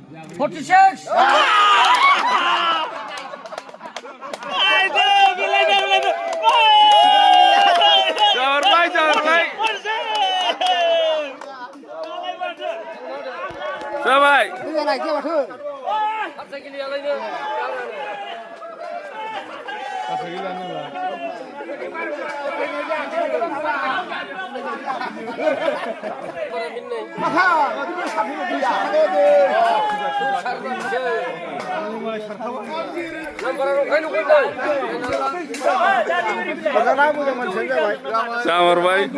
46. Sabar baik. Sabar. Ini naik dia betul. Sabar baik.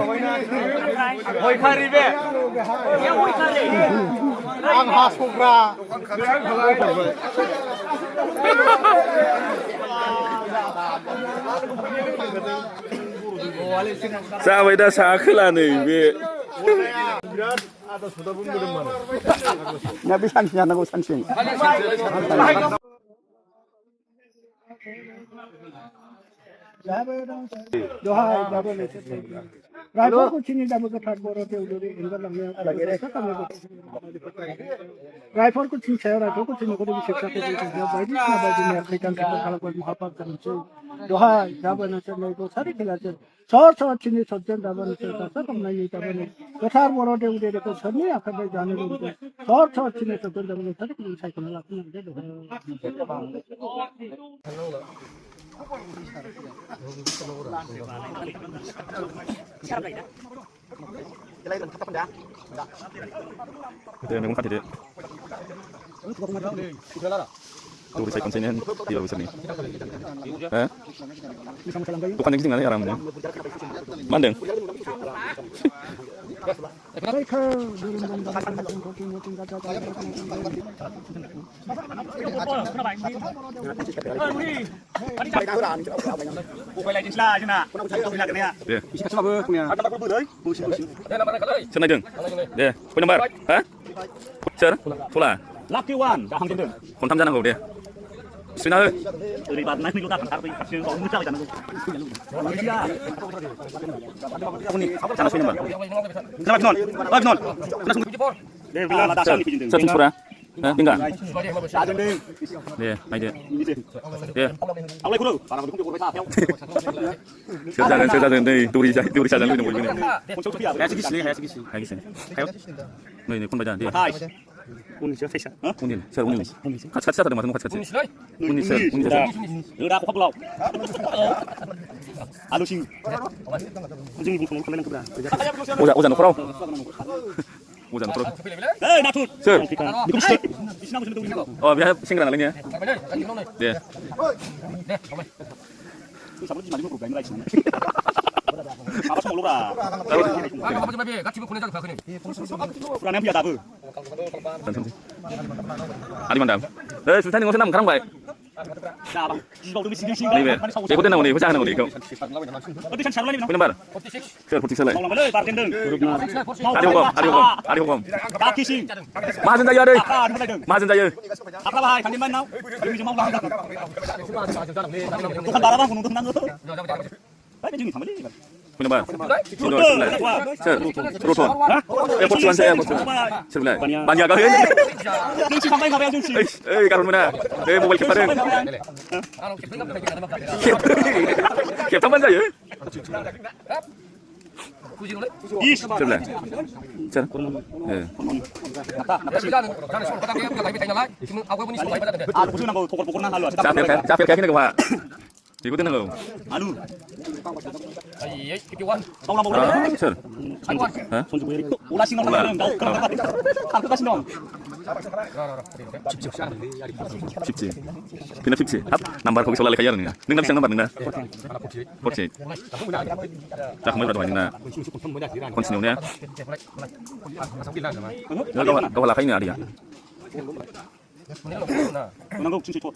Ang hasukra. Sabar dah saklah nih. Nabi sanksian aku sanksian. Raipur को चीनी डाबो के ठाट बोरो के उधर इनका लंबे लगे रहे सब में रायपुर को चीनी है रायपुर को चीनी को भी शिक्षा के लिए जो बाइडी ना बाइडी में अफ्रीकन के खाना को मुहाफत करने से दोहा डाबो ने से नहीं तो सारी खिला से सौ चीनी सज्जन डाबो ने से सब हम नहीं डाबो ने कठार बोरो के उधर को सनी आकर में जाने को सौ चीनी सज्जन डाबो ने सारी खिला साइकिल में अपने दे दो Kita memang kan tidak. Tuh saya konsennya tidak besar nih. Bukan yang sini nggak aramnya. Mandeng. Chân này đừng. Để, quay number. Hả? Chân. Thua Lucky one, đã hàng trên đường. Còn tham gia năng cầu đi. Xin ơi. Từ đây bạn này mình chúng ta phản tác đi, nhưng có muốn trao chẳng được. Sana sini number. Kenapa non? Live non. Dia bilang ada asal di pinjam. Chân sudah. Hah, tinggal. Ada deh. Dia, mai dia. Dia. Awalnya kudu, para pendukung Jokowi saya. Saya đây, tôi đi xa dần luôn này. Hai segisi. Hai cái này. Này con bây giờ đi. Hai. Uni siapa sih? Hah? Uni, saya uni. Kat ada macam kat. Uni. Udah aku pulau. Halo sing. Anjing ibu kamu kalian keberapa? Udah pro. Udah pro. Natur. Sir. Di sini aku sudah tunggu. Oh, biasa singkat lagi ya. Dia. Sama di mana program lagi sini. Apa semua lu lah. Kurang yang biasa apa? Adi mandam. Sultan ngomong senam sekarang baik. Nah, bang. Kau tuh sini. Ini be. Ikut nang ni, pecahan nang ni kau. Itu kan saluran ini. Punya bar. Sir, putih selai. Mau lama parten deng. Adi hukum. Kaki sing. Mahajan saya deh. Apa di mana deng? Mahajan saya. Apa bahaya kan di mana? Belum mau lah. Bukan barang bang, nunggu nang. Baik jadi sama dia. Punya bar. Sir, terus. Putih saya. Sir, banyak kau ini. Jungsi sampai ngapain jungsi? Karun mana? Mobile kita deh. Kep teman saya. Is. Sebelah. Sir. Aku sudah nanggo pokok-pokok nang halu. Capek kayak gini kau Pak. Ikutin nang kau. Halu. Mau lama Sir. Hah? Sonju beri. Ulah sing nang kau. Aku kasih dong. Cipci. Pindah cipci. Hap, nambar kau soal kaya nih. Dengan siang nambar nih. Porsi. Tak mau berdoa nih. Konsinyumnya. Kau lakai ini ada. Nanggo cing cing.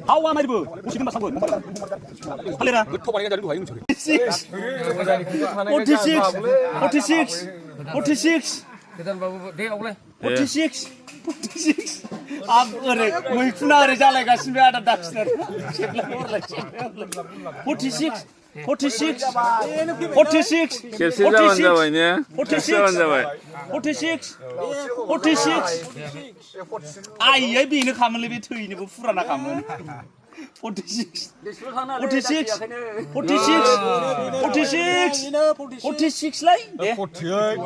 Hawa mari bu. Musim mas sabun. Halera. 46. Agore, muifna re jale gasmi ada daksner. 46. 46 46 खेबसे जाबानो जाबाय ने खेबसे जाबानो जाबाय 46 आयै बेनो खामोनलै बे थैनोबो फुराना खामोन 46 लै दे 48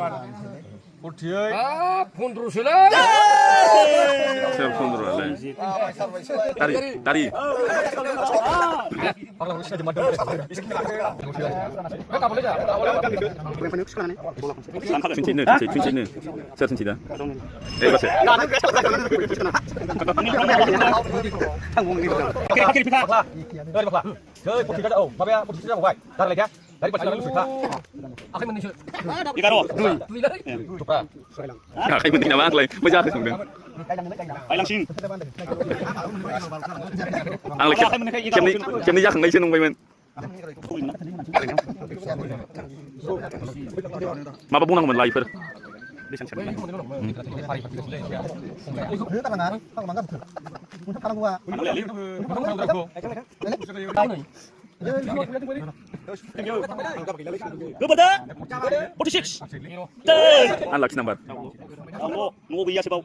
सोर 15 लाय तारि tunci saya tunci dah bahasa chơi một thịt ra ổ mà bây một thịt ra ngoài ra đây nhá đấy bật ra nó sủi tha Ikan chụp raใครมึงตีนะมากเลยไม่ยากเลยสองเดือน Ai lang xin อังเลยเข็มนี้ยากขังในเช่นลงไปมันมาปะบุ้งนั่งเหมือนไรเพื่อน thứ ta là ngán không mang gấp muốn thắp ăn qua Kepada 46 อันหลักนัมเบอร์ Ngo biya sebau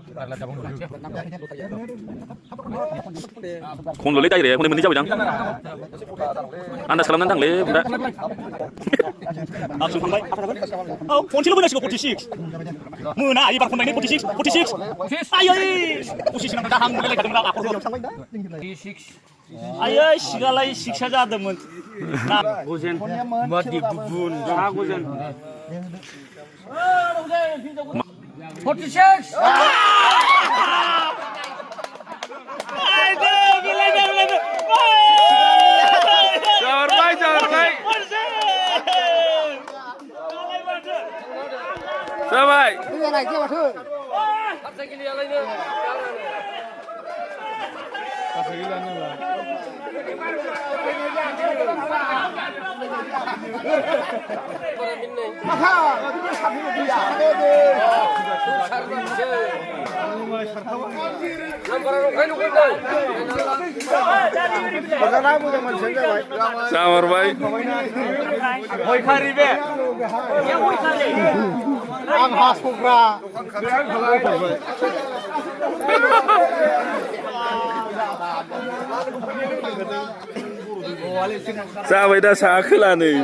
คงเลยได้เลยคนในมือนี้เจ้าจังอันนั้นสลับนั้นทั้งเลยบุ้งได้ Langsung sampai kunci lu benar sih 46 Muna ibar pun ini 46 Ayo posisi nang tahan lele kadang aku 46 Ayo segala siksa jadımın Nah gozen mati bubun ha gozen 46 Haydi bilene Jangan baik Sampai cái này kia mà thưa Samar baik Hoi kari be Ya hoi kari ang hasukra Sampai dah sakit lah nih